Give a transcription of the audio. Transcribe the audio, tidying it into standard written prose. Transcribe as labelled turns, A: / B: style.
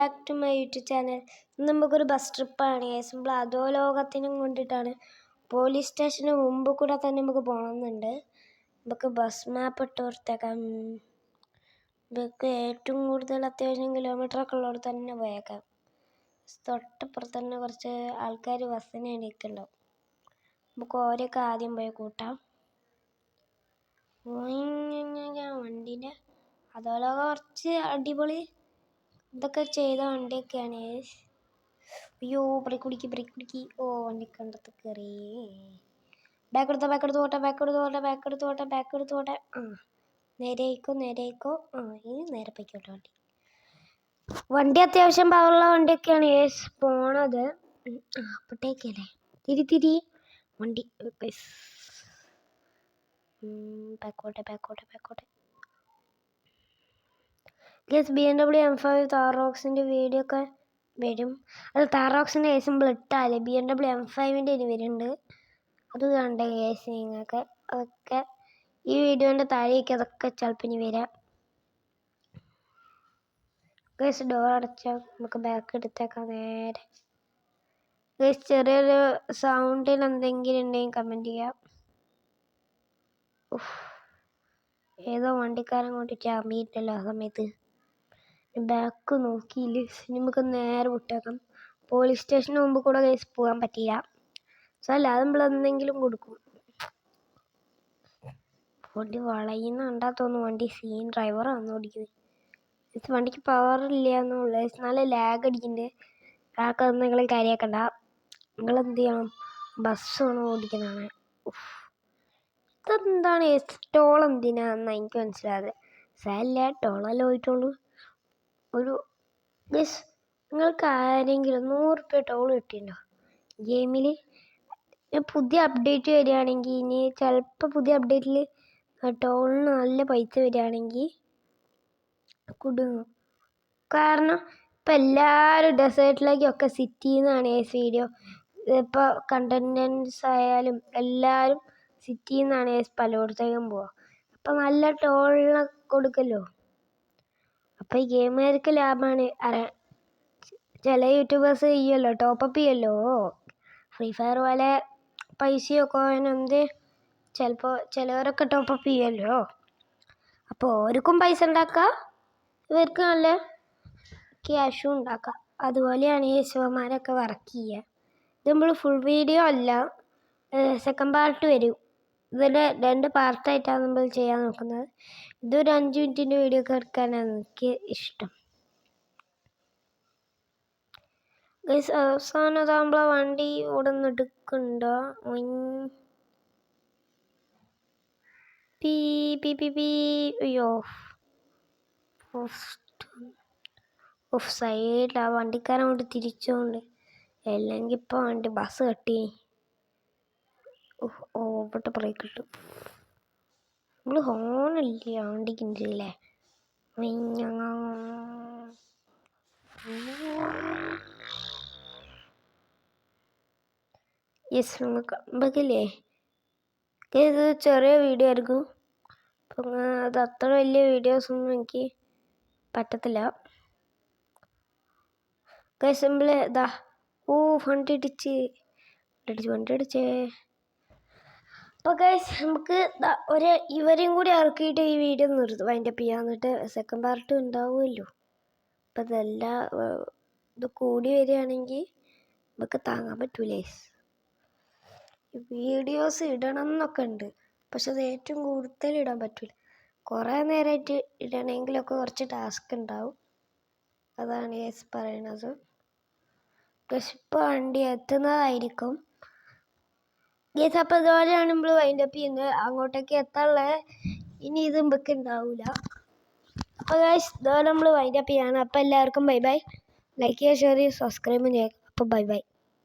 A: Back to my YouTube channel. നമുക്കൊരു bus ട്രിപ്പാണ്. Simple അധോലോകത്തിനും കൊണ്ടിട്ടാണ്. പോലീസ് സ്റ്റേഷന് മുമ്പ് കൂടെ തന്നെ നമുക്ക് പോകണമെന്നുണ്ട്. നമുക്ക് ബസ് മാപ്പ് ഇട്ട് കൊടുത്തേക്കാം. നമുക്ക് ഏറ്റവും കൂടുതൽ അത്യാവശ്യം കിലോമീറ്ററൊക്കെ ഉള്ളവർ തന്നെ പോയേക്കാം. തൊട്ടപ്പുറത്ത് തന്നെ കുറച്ച് ആൾക്കാർ ബസ്സിന് എണീക്കുന്നുണ്ടാവും. നമുക്ക് ഓരോക്കെ ആദ്യം പോയി കൂട്ടാം. വണ്ടീൻ്റെ അധോലോകം കുറച്ച് അടിപൊളി ഇതൊക്കെ ചെയ്ത വണ്ടിയൊക്കെയാണ്. അയ്യോ, ബ്രേക്ക് പിടിക്കി. ഓ, വണ്ടി കണ്ടത്ത് കയറി. ബാക്ക് എടുത്ത് പോട്ടെ. ആ, നേരെയിക്കോ. ആ, ഇനി നേരെ പൊയ്ക്കോട്ടെ. വണ്ടി അത്യാവശ്യം പവറുള്ള വണ്ടിയൊക്കെയാണ് പോണത്. അപ്പോഴത്തേക്കല്ലേ തിരി വണ്ടി ബാക്കോട്ടെ. BMW M5 താറോക്സിൻ്റെ വീഡിയോ ഒക്കെ വരും. അത് താറോക്സിൻ്റെ സിമ്പിൾ ഇട്ടാൽ BMW M5ൻ്റെ ഇനി വരുന്നുണ്ട്. അത് കണ്ടേ നിങ്ങൾക്ക്. അതൊക്കെ ഈ വീഡിയോൻ്റെ താഴേക്ക് അതൊക്കെ ചിലപ്പോൾ ഇനി വരാം. ഡോർ അടച്ചാൽ നമുക്ക് ബാക്ക് എടുത്തേക്കാം നേരെ. ചെറിയൊരു സൗണ്ടിൽ എന്തെങ്കിലും ഉണ്ടെങ്കിൽ കമൻറ്റ് ചെയ്യാം. ഏതോ വണ്ടിക്കാരൻ കൊണ്ടിട്ട് അമ്മയിട്ടല്ലോ ആ സമയത്ത്. ബാക്ക് നോക്കിയില്ല. നമുക്ക് നേരെ വിട്ടേക്കാം. പോലീസ് സ്റ്റേഷന് മുമ്പ് കൂടെ പോകാൻ പറ്റില്ല. അല്ല, അത് നമ്മൾ എന്തെങ്കിലും കൊടുക്കും. വണ്ടി വളയുന്നുണ്ടാ തോന്നുന്നു. വണ്ടി സീൻ ഡ്രൈവറാണ് ഓടിക്കുന്നത്. വണ്ടിക്ക് പവറില്ല എന്നുള്ളത്. നല്ല ലാഗ് അടിക്കുന്നുണ്ട്. ആൾക്കൊന്നും നിങ്ങൾ കാര്യമാക്കണ്ട. നിങ്ങളെന്ത് ചെയ്യണം, ബസ്സാണ് ഓടിക്കുന്നതാണ്. ഇതെന്താണ് ടോൾ എന്തിനാന്ന് എനിക്ക് മനസ്സിലാതെ. സാരല്ല, ടോളെല്ലാം പോയിട്ടുള്ളൂ. ഒരു നിങ്ങൾക്ക് ആരെങ്കിലും 100 രൂപ ടോൾ കിട്ടിയിട്ടുണ്ടോ ഗെയിമിൽ? പുതിയ അപ്ഡേറ്റ് വരികയാണെങ്കിൽ ഇനി ചിലപ്പോൾ പുതിയ അപ്ഡേറ്റിൽ ടോളിന് നല്ല പൈസ വരികയാണെങ്കിൽ കുടുങ്ങും. കാരണം ഇപ്പം എല്ലാവരും ഡെസേർട്ടിലേക്കൊക്കെ സിറ്റിയിൽ നിന്നാണ് വീഡിയോ. ഇപ്പോൾ കണ്ടൻസ് ആയാലും എല്ലാവരും സിറ്റിയിൽ നിന്നാണ് പലയിടത്തേക്കും പോവുക. അപ്പം നല്ല ടോളിന് കൊടുക്കല്ലോ. അപ്പം ഈ ഗെയിമുകാർക്ക് ലാഭമാണ്. ചില യൂട്യൂബേഴ്സ് ചെയ്യുമല്ലോ, ടോപ്പപ്പ് ചെയ്യുമല്ലോ. ഫ്രീ ഫയർ പോലെ പൈസയൊക്കെ എന്ത് ചിലപ്പോൾ ചിലവരൊക്കെ ടോപ്പപ്പ് ചെയ്യുമല്ലോ. അപ്പോൾ ഓർക്കും പൈസ ഉണ്ടാക്കാം, ഇവർക്ക് നല്ല ക്യാഷും ഉണ്ടാക്കാം. അതുപോലെയാണ് ഈ ശിവന്മാരൊക്കെ വർക്ക് ചെയ്യുക. ഇത് നമ്മൾ ഫുൾ വീഡിയോ അല്ല, സെക്കൻഡ് പാർട്ട് വരും. ഇതിൻ്റെ 2 പാർട്ടായിട്ടാണ് നമ്മൾ ചെയ്യാൻ നോക്കുന്നത്. ഇതൊരു 5 മിനിറ്റിൻ്റെ വീഡിയോ ഒക്കെ എടുക്കാനാണ് എനിക്ക് ഇഷ്ടം. അവസാനതാകുമ്പോൾ വണ്ടി ഇവിടെ നിന്ന് എടുക്കണ്ടോ? അയ്യോ, ഓഫ് സൈഡിലാ വണ്ടിക്കാരൻ കൊണ്ട് തിരിച്ചുകൊണ്ട്. അല്ലെങ്കിൽ ഇപ്പോൾ വണ്ടി ബസ് കട്ടി. ഇവിടെ ബ്രേക്ക് ഇട്ടു. നമ്മൾ ഹോണില്ല വണ്ടിക്ക് ഉണ്ടല്ലേ. നമുക്കില്ലേ ഇത് ചെറിയ വീഡിയോ ആയിരിക്കും. അപ്പം അത് അത്ര വലിയ വീഡിയോസൊന്നും എനിക്ക് പറ്റത്തില്ല. സിമ്പിള് ഇതാ. വണ്ടി ഇടിച്ചേ. അപ്പോൾ നമുക്ക് ഇവരെയും കൂടി ഇറക്കിയിട്ട് ഈ വീഡിയോ വൈൻഡപ്പ് ചെയ്യാം. എന്നിട്ട് സെക്കൻഡ് പാർട്ട് ഉണ്ടാവുമല്ലോ. അപ്പം ഇതെല്ലാം ഇത് കൂടി വരികയാണെങ്കിൽ നമുക്ക് താങ്ങാൻ പറ്റൂലേ. വീഡിയോസ് ഇടണം എന്നൊക്കെ ഉണ്ട്, പക്ഷെ അത് ഏറ്റവും കൂടുതൽ ഇടാൻ പറ്റില്ല. കുറേ നേരമായിട്ട് ഇടണമെങ്കിലൊക്കെ കുറച്ച് ടാസ്ക് ഉണ്ടാവും. അതാണ് പറയണത്. ഇപ്പോൾ വണ്ടി എത്തുന്നതായിരിക്കും. അപ്പോൾ ഇതുപോലെയാണ് നമ്മൾ വൈൻഡപ്പ് ചെയ്യുന്നത്. അങ്ങോട്ടേക്ക് എത്താനുള്ള ഇനി ഇത് നമുക്ക് ഉണ്ടാവില്ല. അപ്പോൾ ഇതുപോലെ നമ്മൾ വൈൻഡപ്പ് ചെയ്യാണ്. അപ്പോൾ എല്ലാവർക്കും ബൈ. ലൈക്ക് ചെയ്യുക, ഷെയർ ചെയ്യുക, സബ്സ്ക്രൈബും ചെയ്യുക. അപ്പോൾ ബൈ.